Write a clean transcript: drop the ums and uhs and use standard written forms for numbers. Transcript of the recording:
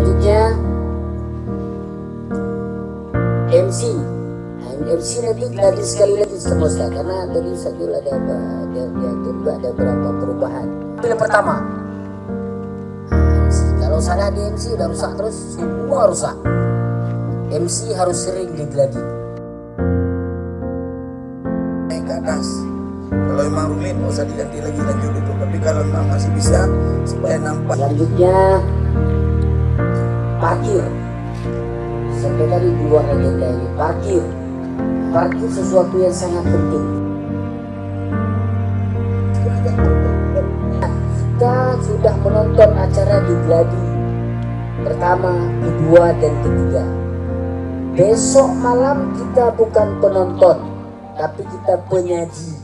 Selanjutnya MC. MC nanti lagi sekali lagi sama Ustaz, karena tadi Ustaz ada beberapa perubahan. Yang pertama, MC. Kalau salah di MC udah rusak terus, semua rusak. MC harus sering digeladi. Naik ke atas. Kalau memang rumit, nggak usah diganti lagi lanjut itu. Tapi kalau memang masih bisa, supaya nampak. Selanjutnya parkir. Sampai tadi di luar agenda ini parkir. Parkir sesuatu yang sangat penting. Kita sudah menonton acara di Gladi pertama, kedua, dan ketiga. Besok malam kita bukan penonton, tapi kita penyaji.